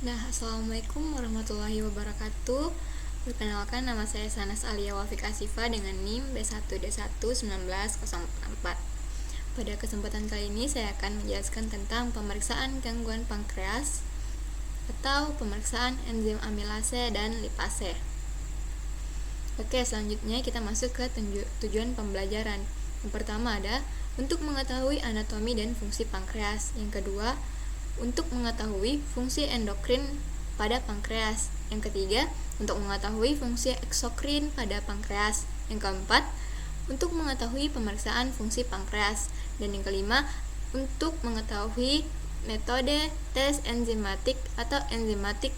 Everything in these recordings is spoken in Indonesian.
Assalamualaikum warahmatullahi wabarakatuh. Perkenalkan, nama saya Sanas Alia Wafik Asifa dengan NIM B1D11904. Pada kesempatan kali ini saya akan menjelaskan tentang pemeriksaan gangguan pankreas atau pemeriksaan enzim amilase dan lipase. Oke, selanjutnya kita masuk ke tujuan pembelajaran. Yang pertama ada untuk mengetahui anatomi dan fungsi pankreas. Yang kedua, untuk mengetahui fungsi endokrin pada pankreas. Yang ketiga, untuk mengetahui fungsi eksokrin pada pankreas. Yang keempat, untuk mengetahui pemeriksaan fungsi pankreas. Dan yang kelima, untuk mengetahui metode tes enzimatik atau enzimatik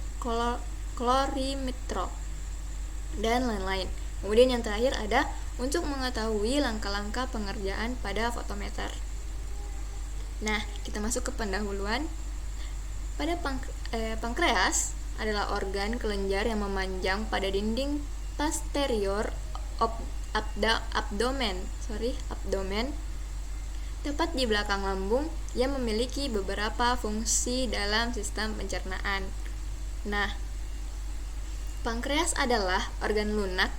kolorimetro dan lain-lain. Kemudian yang terakhir ada untuk mengetahui langkah-langkah pengerjaan pada fotometer. Kita masuk ke pendahuluan. Pada pankreas adalah organ kelenjar yang memanjang pada dinding posterior abdomen, tepat di belakang lambung, yang memiliki beberapa fungsi dalam sistem pencernaan. Pankreas adalah organ lunak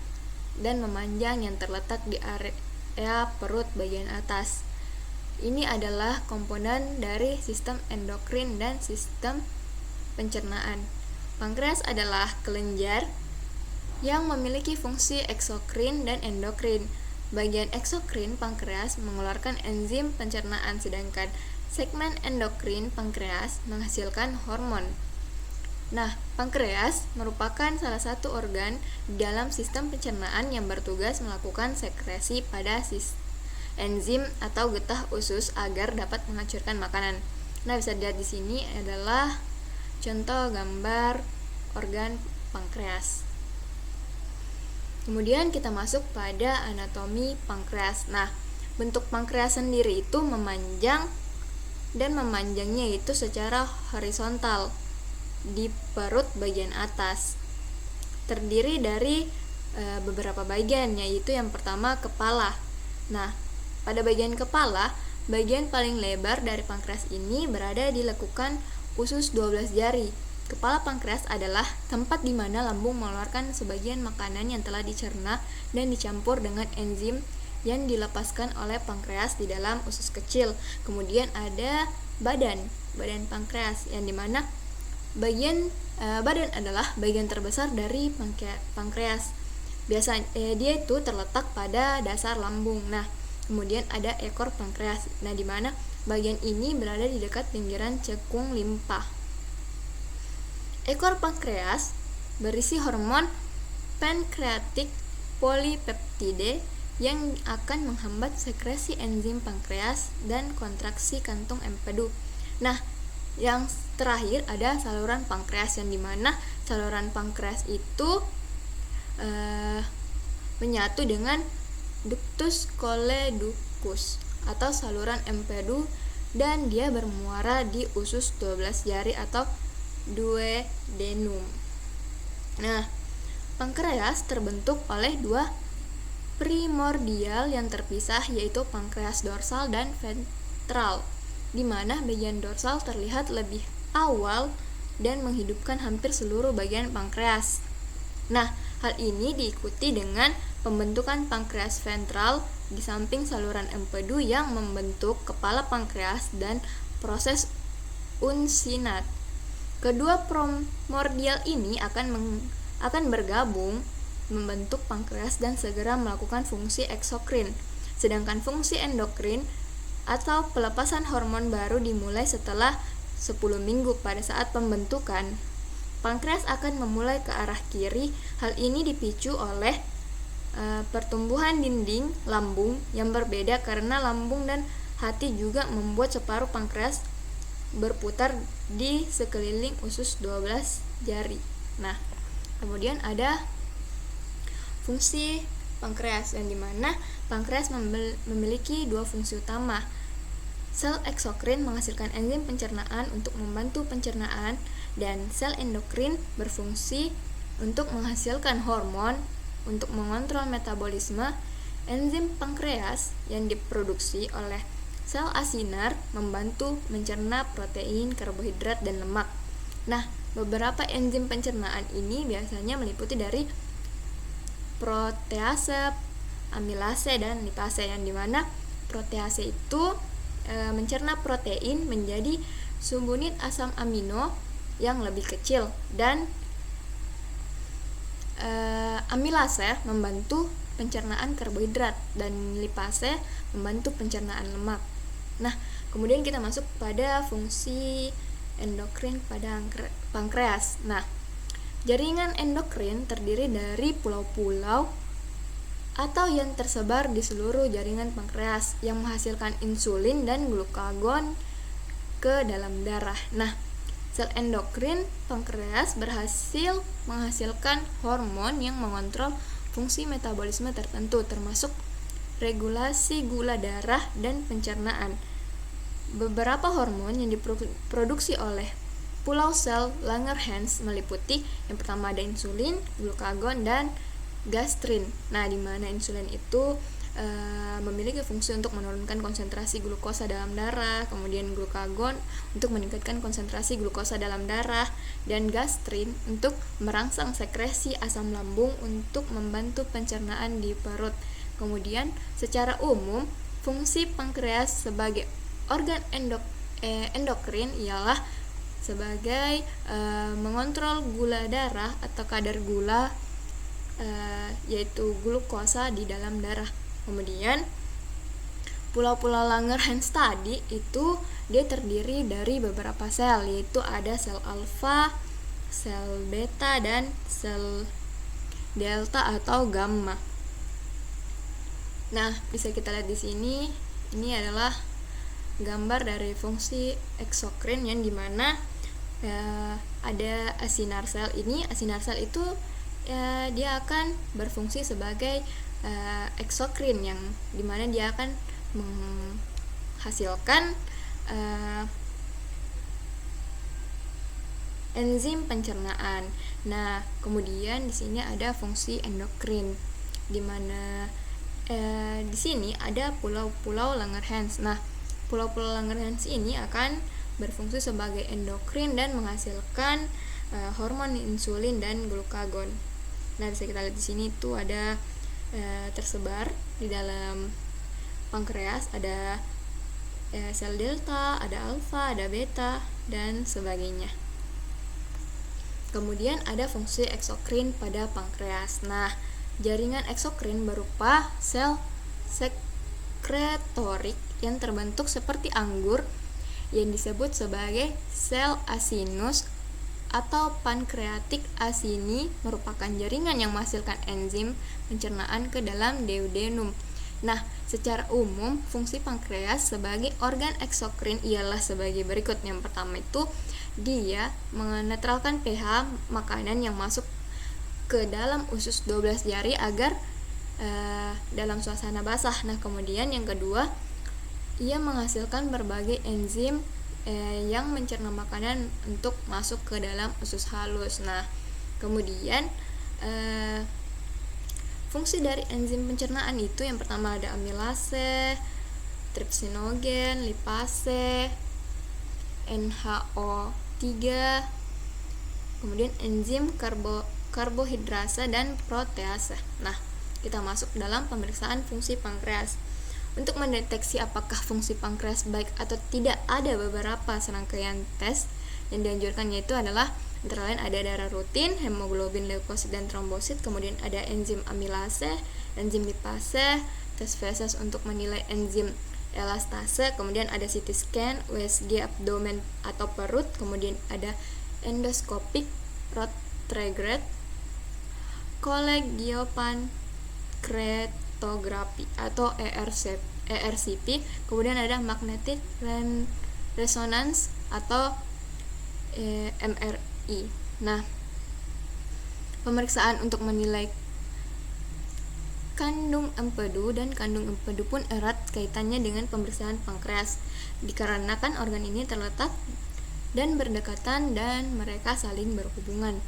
dan memanjang yang terletak di area perut bagian atas. Ini adalah komponen dari sistem endokrin dan sistem pencernaan. Pankreas adalah kelenjar yang memiliki fungsi eksokrin dan endokrin. Bagian eksokrin pankreas mengeluarkan enzim pencernaan, sedangkan segmen endokrin pankreas menghasilkan hormon. Pankreas merupakan salah satu organ di dalam sistem pencernaan yang bertugas melakukan sekresi pada enzim atau getah usus agar dapat menghancurkan makanan. Bisa dilihat di sini adalah contoh gambar organ pankreas. Kemudian kita masuk pada anatomi pankreas. Bentuk pankreas sendiri itu memanjang, dan memanjangnya itu secara horizontal di perut bagian atas. Terdiri dari beberapa bagian, yaitu yang pertama kepala. Pada bagian kepala, bagian paling lebar dari pankreas ini berada di lekukan usus 12 jari. Kepala pankreas adalah tempat di mana lambung mengeluarkan sebagian makanan yang telah dicerna dan dicampur dengan enzim yang dilepaskan oleh pankreas di dalam usus kecil. Kemudian ada badan pankreas, yang dimana badan adalah bagian terbesar dari pankreas. Biasanya dia itu terletak pada dasar lambung. Kemudian ada ekor pankreas, di mana bagian ini berada di dekat pinggiran cekung limpa. Ekor pankreas berisi hormon pankreatik polipeptide yang akan menghambat sekresi enzim pankreas dan kontraksi kantung empedu. Yang terakhir ada saluran pankreas, yang dimana saluran pankreas itu menyatu dengan ductus choledochus atau saluran empedu, dan dia bermuara di usus 12 jari atau duodenum. Pankreas terbentuk oleh dua primordial yang terpisah, yaitu pankreas dorsal dan ventral, di mana bagian dorsal terlihat lebih awal dan menghidupkan hampir seluruh bagian pankreas. Hal ini diikuti dengan pembentukan pankreas ventral di samping saluran empedu yang membentuk kepala pankreas dan proses uncinate. Kedua primordial ini akan bergabung membentuk pankreas dan segera melakukan fungsi eksokrin. Sedangkan fungsi endokrin atau pelepasan hormon baru dimulai setelah 10 minggu. Pada saat pembentukan, pankreas akan memulai ke arah kiri. Hal ini dipicu oleh pertumbuhan dinding lambung yang berbeda, karena lambung dan hati juga membuat separuh pankreas berputar di sekeliling usus 12 jari. Kemudian ada fungsi pankreas, yang dimana pankreas memiliki dua fungsi utama. Sel eksokrin menghasilkan enzim pencernaan untuk membantu pencernaan, dan sel endokrin berfungsi untuk menghasilkan hormon untuk mengontrol metabolisme. Enzim pankreas yang diproduksi oleh sel asinar membantu mencerna protein, karbohidrat, dan lemak. Nah, beberapa enzim pencernaan ini biasanya meliputi dari protease, amilase, dan lipase, yang dimana protease itu mencerna protein menjadi subunit asam amino yang lebih kecil, dan amilase membantu pencernaan karbohidrat, dan lipase membantu pencernaan lemak. Nah, kemudian kita masuk pada fungsi endokrin pada pankreas. Nah, jaringan endokrin terdiri dari pulau-pulau atau yang tersebar di seluruh jaringan pankreas yang menghasilkan insulin dan glukagon ke dalam darah. Nah, sel endokrin pankreas berhasil menghasilkan hormon yang mengontrol fungsi metabolisme tertentu, termasuk regulasi gula darah dan pencernaan. Beberapa hormon yang diproduksi oleh pulau sel Langerhans meliputi yang pertama ada insulin, glukagon, dan gastrin. Nah, di mana insulin itu memiliki fungsi untuk menurunkan konsentrasi glukosa dalam darah, kemudian glukagon untuk meningkatkan konsentrasi glukosa dalam darah, dan gastrin untuk merangsang sekresi asam lambung untuk membantu pencernaan di perut. Kemudian secara umum fungsi pankreas sebagai organ endokrin ialah sebagai mengontrol gula darah atau kadar gula, yaitu glukosa di dalam darah. Kemudian pulau-pulau Langerhans tadi itu dia terdiri dari beberapa sel, yaitu ada sel alfa, sel beta, dan sel delta atau gamma. Nah, bisa kita lihat di sini, ini adalah gambar dari fungsi eksokrin, yang dimana ada asinar sel. Ini asinar sel itu dia akan berfungsi sebagai eksokrin, yang dimana dia akan menghasilkan enzim pencernaan. Nah, kemudian di sini ada fungsi endokrin, dimana di sini ada pulau-pulau Langerhans. Nah, pulau-pulau Langerhans ini akan berfungsi sebagai endokrin dan menghasilkan hormon insulin dan glukagon. Nah, bisa kita lihat di sini itu ada tersebar di dalam pankreas, ada sel delta, ada alfa, ada beta, dan sebagainya. Kemudian ada fungsi eksokrin pada pankreas. Nah, jaringan eksokrin berupa sel sekretorik yang terbentuk seperti anggur yang disebut sebagai sel asinus atau pankreatik asini, merupakan jaringan yang menghasilkan enzim pencernaan ke dalam duodenum. Nah, secara umum fungsi pankreas sebagai organ eksokrin ialah sebagai berikut. Yang pertama itu dia menetralkan pH makanan yang masuk ke dalam usus 12 jari agar dalam suasana basah. Nah, kemudian yang kedua, ia menghasilkan berbagai enzim yang mencerna makanan untuk masuk ke dalam usus halus. Nah, kemudian fungsi dari enzim pencernaan itu yang pertama ada amilase, tripsinogen, lipase, NHO3, kemudian enzim karbohidrasa, dan protease. Nah, kita masuk dalam pemeriksaan fungsi pankreas. Untuk mendeteksi apakah fungsi pankreas baik atau tidak, ada beberapa serangkaian tes yang dianjurkan, yaitu adalah antara lain ada darah rutin, hemoglobin, leukosit, dan trombosit, kemudian ada enzim amilase, enzim lipase, tes feses untuk menilai enzim elastase, kemudian ada CT scan, USG abdomen atau perut, kemudian ada endoskopik retrograde, kolegiopankreatografi atau ERCP, kemudian ada magnetic resonance atau MRI. Nah, pemeriksaan untuk menilai kandung empedu dan kandung empedu pun erat kaitannya dengan pemeriksaan pankreas, dikarenakan organ ini terletak dan berdekatan dan mereka saling berhubungan.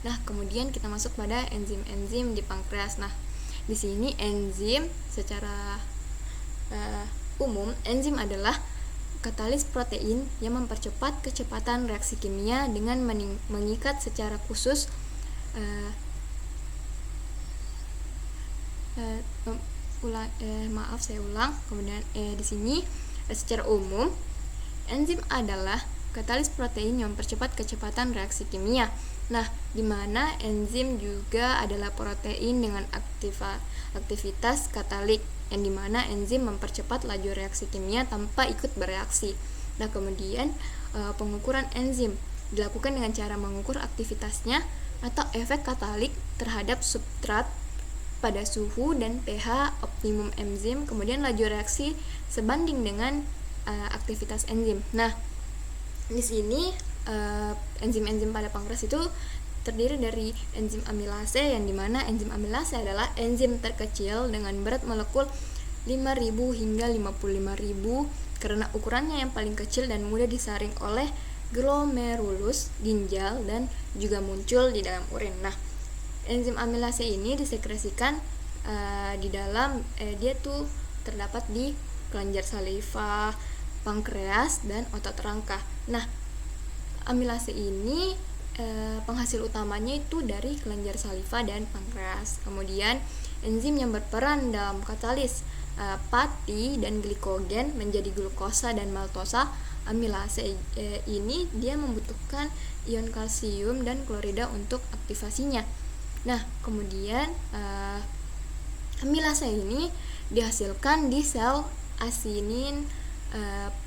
Nah, kemudian kita masuk pada enzim-enzim di pankreas. Nah, di sini enzim secara umum, enzim adalah katalis protein yang mempercepat kecepatan reaksi kimia dengan mengikat secara khusus Kemudian di sini secara umum enzim adalah katalis protein yang mempercepat kecepatan reaksi kimia. Nah, di mana enzim juga adalah protein dengan aktivitas katalik, yang dimana enzim mempercepat laju reaksi kimia tanpa ikut bereaksi. Nah, kemudian pengukuran enzim dilakukan dengan cara mengukur aktivitasnya atau efek katalik terhadap substrat pada suhu dan pH optimum enzim, kemudian laju reaksi sebanding dengan aktivitas enzim. Nah, di sini enzim-enzim pada pankreas itu terdiri dari enzim amilase, yang dimana enzim amilase adalah enzim terkecil dengan berat molekul 5.000 hingga 55.000 karena ukurannya yang paling kecil dan mudah disaring oleh glomerulus ginjal dan juga muncul di dalam urin. Nah, enzim amilase ini disekresikan di dalam dia tuh terdapat di kelenjar saliva, pankreas, dan otot rangka. Nah, amilase ini penghasil utamanya itu dari kelenjar saliva dan pankreas. Kemudian enzim yang berperan dalam katalis pati dan glikogen menjadi glukosa dan maltosa. Amilase ini dia membutuhkan ion kalsium dan klorida untuk aktivasinya. Nah, kemudian amilase ini dihasilkan di sel asinin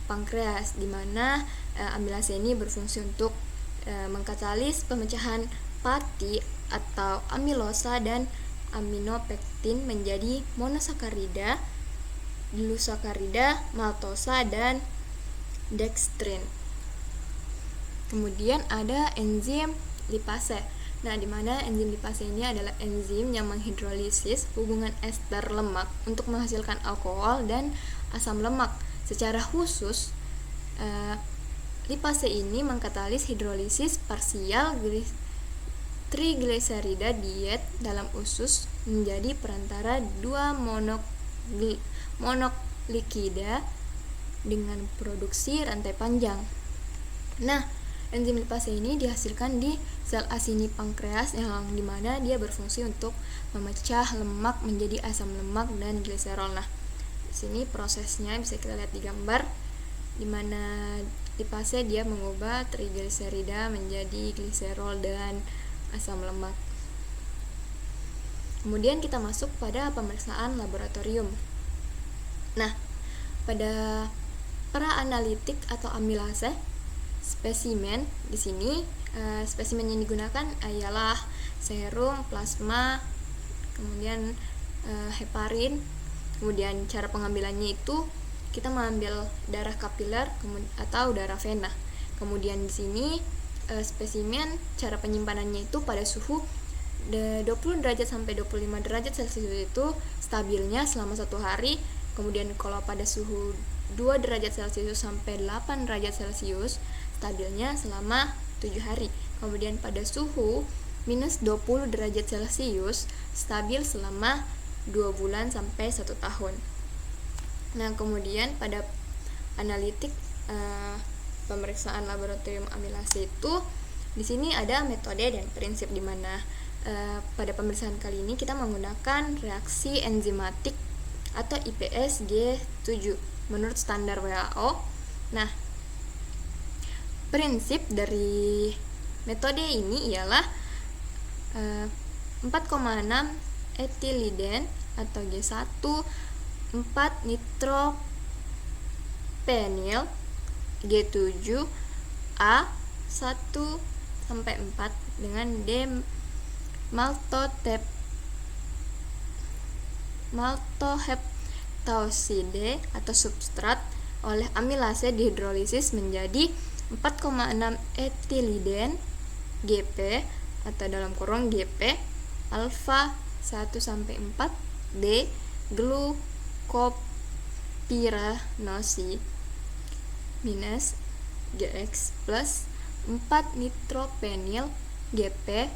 pankreas, di mana amilase ini berfungsi untuk mengkatalis pemecahan pati atau amilosa dan aminopektin menjadi monosakarida, dilusakarida, maltosa, dan dextrin. Kemudian ada enzim lipase. Nah, di mana enzim lipase ini adalah enzim yang menghidrolisis hubungan ester lemak untuk menghasilkan alkohol dan asam lemak. Secara khusus, lipase ini mengkatalis hidrolisis parsial trigliserida diet dalam usus menjadi perantara dua monoglikida dengan produksi rantai panjang. Nah, enzim lipase ini dihasilkan di sel asini pankreas, yang dimana dia berfungsi untuk memecah lemak menjadi asam lemak dan gliserol. Nah, di sini prosesnya bisa kita lihat di gambar, di mana lipase dia mengubah trigliserida menjadi gliserol dan asam lemak. Kemudian kita masuk pada pemeriksaan laboratorium. Nah, pada pra-analitik atau amilase spesimen, di sini spesimen yang digunakan ialah serum, plasma, kemudian heparin. Kemudian cara pengambilannya itu kita mengambil darah kapiler atau darah vena. Kemudian di sini spesimen cara penyimpanannya itu pada suhu 20 derajat sampai 25 derajat Celcius itu stabilnya selama 1 hari. Kemudian kalau pada suhu 2 derajat Celcius sampai 8 derajat Celcius stabilnya selama 7 hari. Kemudian pada suhu minus 20 derajat Celcius stabil selama 2 bulan sampai 1 tahun. Nah, kemudian pada analitik pemeriksaan laboratorium amilase itu di sini ada metode dan prinsip, di mana pada pemeriksaan kali ini kita menggunakan reaksi enzimatik atau IPS G7 menurut standar WHO. Nah, prinsip dari metode ini ialah 4,6 etiliden atau G1, 4 nitropenil G7 A 1 sampai 4 dengan D maltoheptaoside atau substrat oleh amilase dihidrolisis menjadi 4,6 etiliden GP atau dalam kurung GP alfa 1 sampai 4 D glukopiranosi minus GX plus 4 nitropenil GP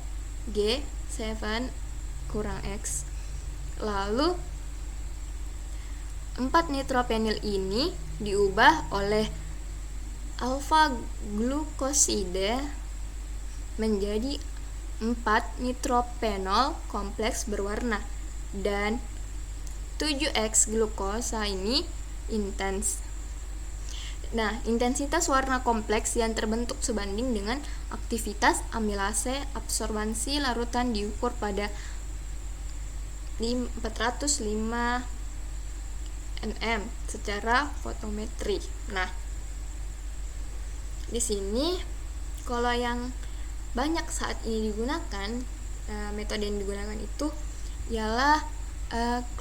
G7 kurang X. Lalu 4 nitropenil ini diubah oleh alfa glukosida menjadi 4 nitropenol kompleks berwarna, dan 7X glukosa ini intens. Nah, intensitas warna kompleks yang terbentuk sebanding dengan aktivitas amilase absorbansi larutan diukur pada 405 nm secara fotometri. Nah, di sini kalau yang banyak saat ini digunakan, metode yang digunakan itu ialah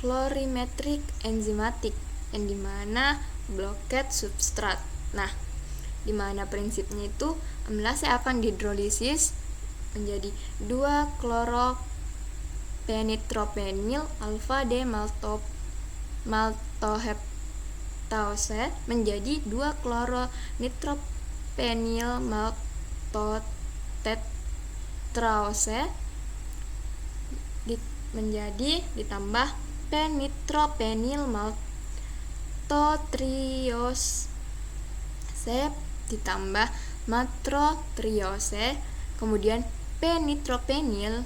colorimetric enzymatic, yang dimana blockade substrat. Nah, dimana prinsipnya itu amilase akan dihidrolisis menjadi 2-chlorophenitropenil alfa D maltoheptase menjadi 2-chloronitropenil maltotetraose menjadi ditambah penitropenil maltotriose ditambah maltotriose, kemudian penitropenil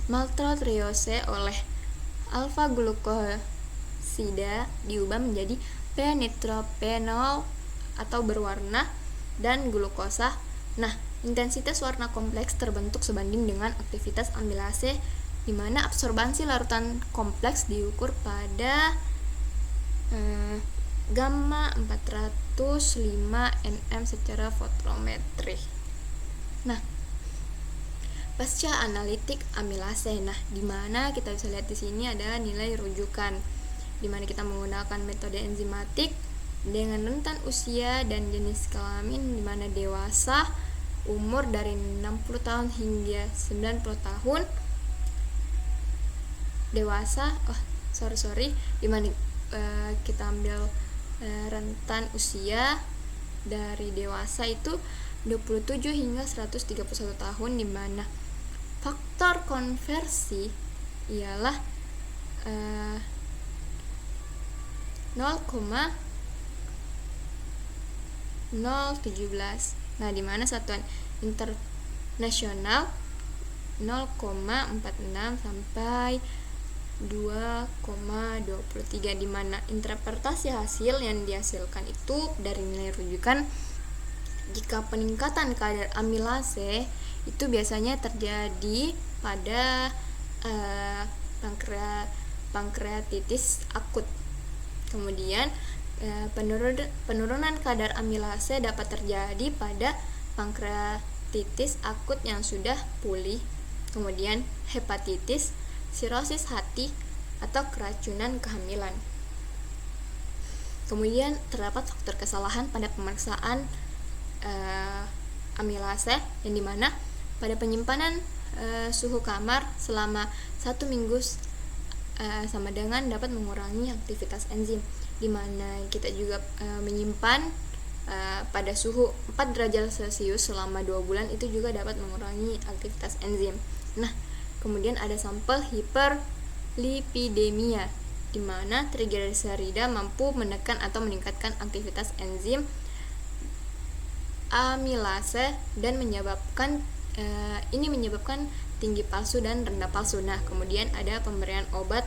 maltotriose oleh alfa glukosida diubah menjadi penitropenol atau berwarna dan glukosa. Nah, intensitas warna kompleks terbentuk sebanding dengan aktivitas amilase, di mana absorbansi larutan kompleks diukur pada gamma 405 nm secara fotometri. Nah, pasca analitik amilase. Nah, di mana kita bisa lihat di sini ada nilai rujukan, di mana kita menggunakan metode enzimatik dengan rentan usia dan jenis kelamin, di mana dewasa umur dari 60 tahun hingga 90 tahun. Dewasa, di mana kita ambil rentan usia dari dewasa itu 27 hingga 131 tahun, di mana faktor konversi ialah 0,017. Nah, di mana satuan internasional 0,46 sampai 2,23, di mana interpretasi hasil yang dihasilkan itu dari nilai rujukan. Jika peningkatan kadar amilase itu biasanya terjadi pada pankreatitis akut. Kemudian penurunan kadar amilase dapat terjadi pada pankreatitis akut yang sudah pulih. Kemudian hepatitis, sirosis hati, atau keracunan kehamilan. Kemudian terdapat faktor kesalahan pada pemeriksaan amilase, yang dimana pada penyimpanan suhu kamar selama 1 minggu sama dengan dapat mengurangi aktivitas enzim, di mana kita juga menyimpan pada suhu 4 derajat Celcius selama 2 bulan itu juga dapat mengurangi aktivitas enzim. Nah, kemudian ada sampel hiperlipidemia, di mana trigliserida mampu menekan atau meningkatkan aktivitas enzim amilase dan menyebabkan tinggi palsu dan rendah palsu. Nah, kemudian ada pemberian obat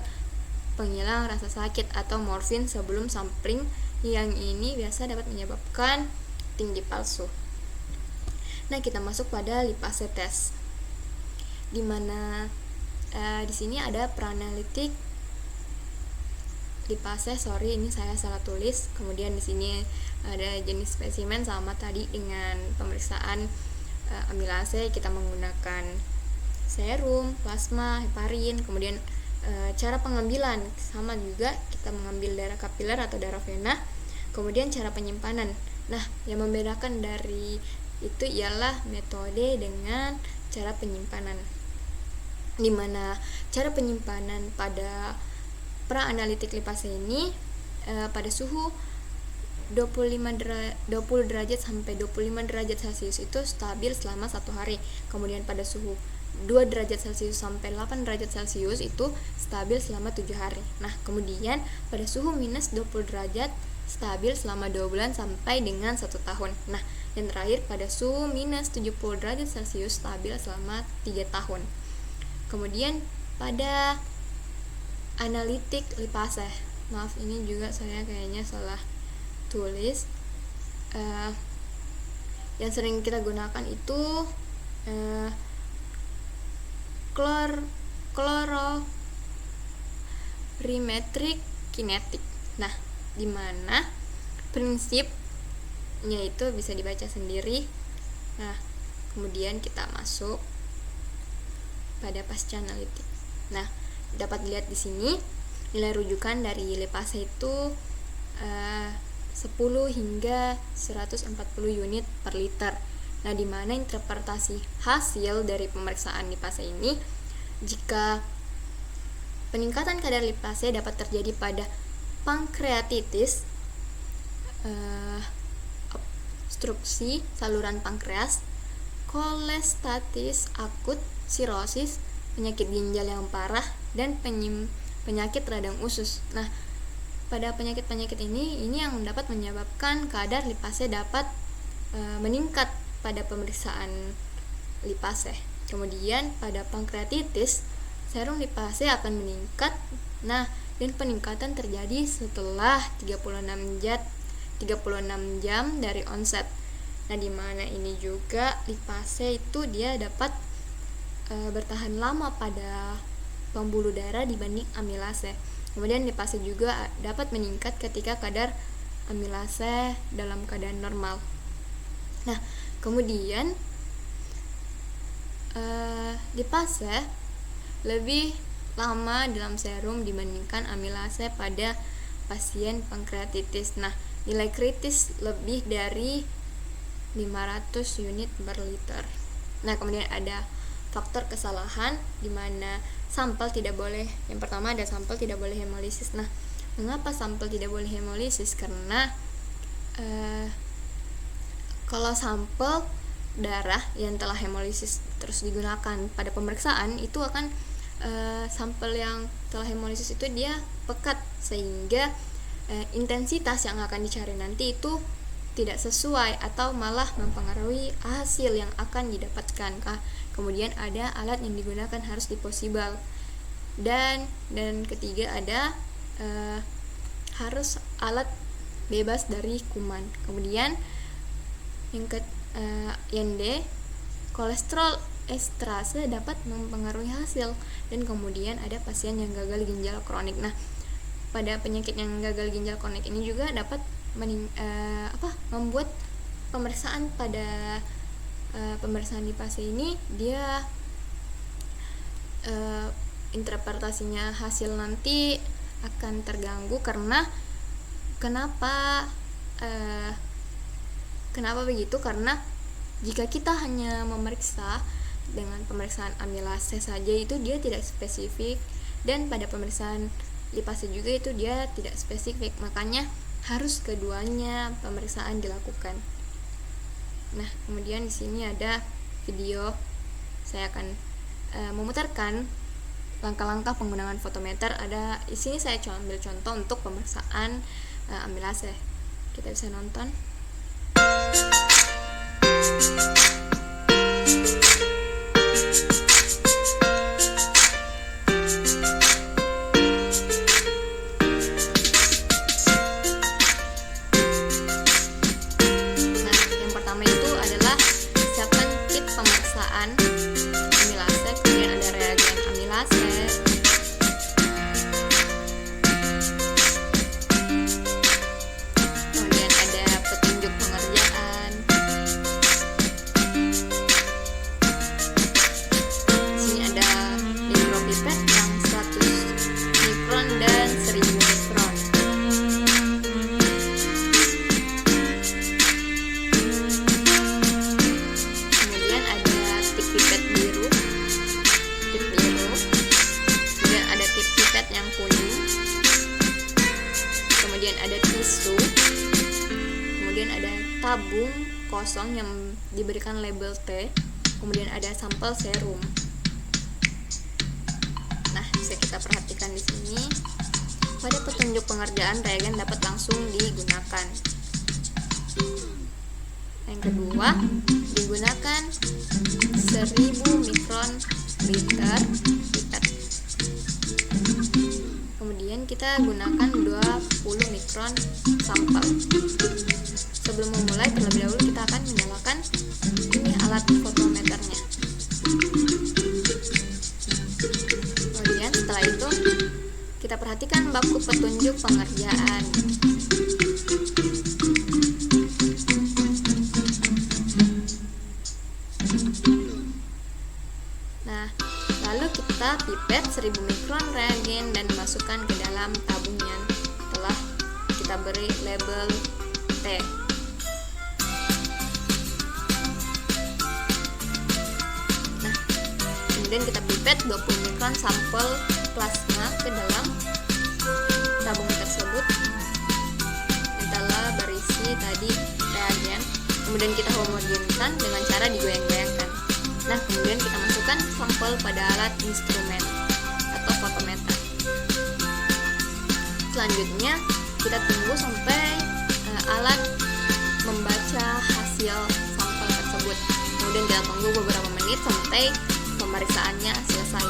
penghilang rasa sakit atau morfin sebelum sampling, yang ini biasa dapat menyebabkan tinggi palsu. Nah, kita masuk pada lipase test, di mana di sini ada peranalitik lipase. Ini saya salah tulis. Kemudian di sini ada jenis spesimen sama tadi dengan pemeriksaan amilase. Kita menggunakan serum, plasma, heparin. Kemudian cara pengambilan sama juga, kita mengambil darah kapiler atau darah vena. Kemudian cara penyimpanan. Nah, yang membedakan dari itu ialah metode dengan cara penyimpanan, di mana cara penyimpanan pada praanalitik lipase ini pada suhu 20 derajat sampai 25 derajat Celcius itu stabil selama 1 hari. Kemudian pada suhu 2 derajat Celcius sampai 8 derajat Celcius itu stabil selama 7 hari. Nah, kemudian pada suhu minus 20 derajat stabil selama 2 bulan sampai dengan 1 tahun. Nah, yang terakhir pada suhu minus 70 derajat Celcius stabil selama 3 tahun. Kemudian pada analitik lipase, maaf ini juga saya kayaknya salah tulis. Yang sering kita gunakan itu colorimetric kinetic. Nah, dimana prinsipnya itu bisa dibaca sendiri. Nah, kemudian kita masuk pada pasca analitik. Nah, dapat dilihat di sini nilai rujukan dari lipase itu 10 hingga 140 unit per liter. Nah, di mana interpretasi hasil dari pemeriksaan lipase ini, jika peningkatan kadar lipase dapat terjadi pada pankreatitis, obstruksi saluran pankreas, kolestatis akut, sirosis, penyakit ginjal yang parah, dan penyakit radang usus. Nah, pada penyakit-penyakit ini yang dapat menyebabkan kadar lipase dapat meningkat pada pemeriksaan lipase. Kemudian pada pankreatitis, serum lipase akan meningkat. Nah, dan peningkatan terjadi setelah 36 jam dari onset. Nah, di mana ini juga lipase itu dia dapat bertahan lama pada pembuluh darah dibanding amilase. Kemudian lipase juga dapat meningkat ketika kadar amilase dalam keadaan normal. Nah, kemudian lipase lebih lama dalam serum dibandingkan amilase pada pasien pankreatitis. Nah, nilai kritis lebih dari 500 unit per liter. Nah, kemudian ada faktor kesalahan di mana sampel tidak boleh. Yang pertama ada sampel tidak boleh hemolisis. Nah, mengapa sampel tidak boleh hemolisis? Karena kalau sampel darah yang telah hemolisis terus digunakan pada pemeriksaan, itu akan sampel yang telah hemolisis itu dia pekat, sehingga intensitas yang akan dicari nanti itu tidak sesuai atau malah mempengaruhi hasil yang akan didapatkan. Kemudian ada alat yang digunakan harus disposable, dan ketiga ada harus alat bebas dari kuman. Kemudian yang D, kolesterol estrase dapat mempengaruhi hasil. Dan kemudian ada pasien yang gagal ginjal kronik. Nah, pada penyakit yang gagal ginjal kronik ini juga dapat membuat pemeriksaan pada pemeriksaan lipase ini dia interpretasinya hasil nanti akan terganggu. Karena kenapa begitu? Karena jika kita hanya memeriksa dengan pemeriksaan amilase saja, itu dia tidak spesifik, dan pada pemeriksaan lipase juga itu dia tidak spesifik. Makanya harus keduanya pemeriksaan dilakukan. Nah, kemudian di sini ada video. Saya akan memutarkan langkah-langkah penggunaan fotometer. Ada di sini saya ambil contoh untuk pemeriksaan amilase. Kita bisa nonton. Tabung kosong yang diberikan label T, kemudian ada sampel serum. Nah, bisa kita perhatikan di sini. pada petunjuk pengerjaan reagen dapat langsung digunakan. Yang kedua, digunakan 1000 mikron liter pipet. Kemudian kita gunakan 20 mikron sampel. Sebelum memulai, terlebih dahulu kita akan menyalakan ini alat fotometernya. Kemudian setelah itu kita perhatikan baku petunjuk pengerjaan. Nah, lalu kita pipet 1000 mikron reagen dan masukkan ke dalam tabungnya. Telah kita beri label T. Nah, kemudian kita pipet 20 mikron sampel plasma ke dalam tabung tersebut yang telah berisi tadi reagen. Kemudian kita homogenkan dengan cara digoyang-goyangkan. Nah, kemudian kita masukkan sampel pada alat instrumen atau fotometer. Selanjutnya kita tunggu sampai alat membaca hasil sampel tersebut. Kemudian kita tunggu beberapa menit sampai pemeriksaannya selesai.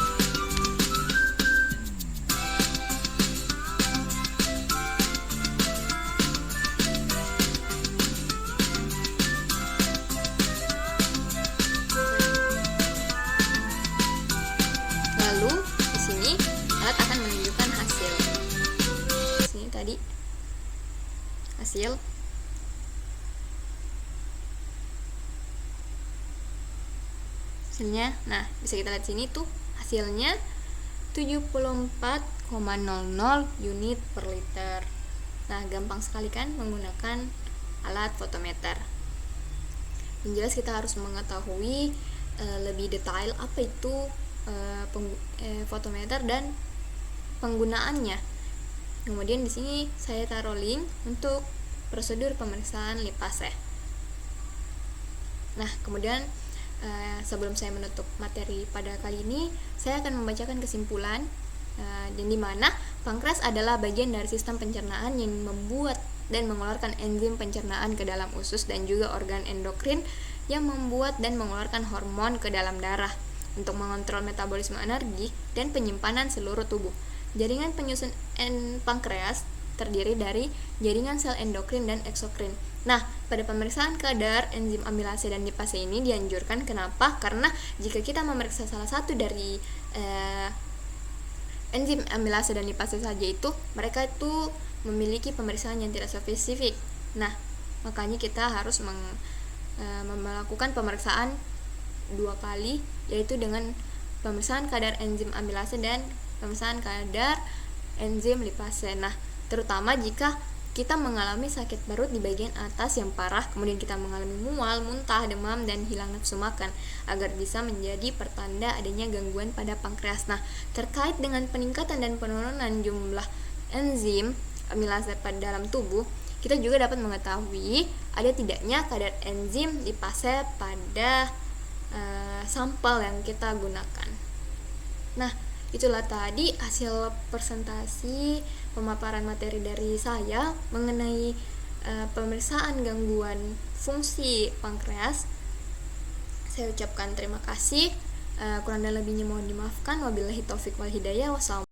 Lalu di sini alat akan menunjukkan hasil. Di sini tadi hasil. Hasilnya, nah bisa kita lihat sini tuh hasilnya 74,00 unit per liter. Nah, gampang sekali kan menggunakan alat fotometer. Yang jelas kita harus mengetahui lebih detail apa itu fotometer dan penggunaannya. Kemudian di sini saya taruh link untuk prosedur pemeriksaan lipase. Nah, kemudian sebelum saya menutup materi pada kali ini, saya akan membacakan kesimpulan dan di mana pankreas adalah bagian dari sistem pencernaan yang membuat dan mengeluarkan enzim pencernaan ke dalam usus dan juga organ endokrin yang membuat dan mengeluarkan hormon ke dalam darah untuk mengontrol metabolisme energi dan penyimpanan seluruh tubuh. Jaringan penyusun pankreas terdiri dari jaringan sel endokrin dan eksokrin. Nah, pada pemeriksaan kadar enzim amilase dan lipase ini dianjurkan. Kenapa? Karena jika kita memeriksa salah satu dari enzim amilase dan lipase saja itu, mereka itu memiliki pemeriksaan yang tidak spesifik. Nah, makanya kita harus melakukan pemeriksaan 2 kali, yaitu dengan pemeriksaan kadar enzim amilase dan pemeriksaan kadar enzim lipase. Nah, terutama jika kita mengalami sakit perut di bagian atas yang parah, kemudian kita mengalami mual, muntah, demam, dan hilang nafsu makan, agar bisa menjadi pertanda adanya gangguan pada pankreas. Nah, terkait dengan peningkatan dan penurunan jumlah enzim amilase pada dalam tubuh, kita juga dapat mengetahui ada tidaknya kadar enzim lipase pada sampel yang kita gunakan. Nah, itulah tadi hasil presentasi pemaparan materi dari saya mengenai pemeriksaan gangguan fungsi pankreas. Saya ucapkan terima kasih. Kurang dan lebihnya mohon dimaafkan. Wabillahi taufik wal hidayah. Wassalamualaikum.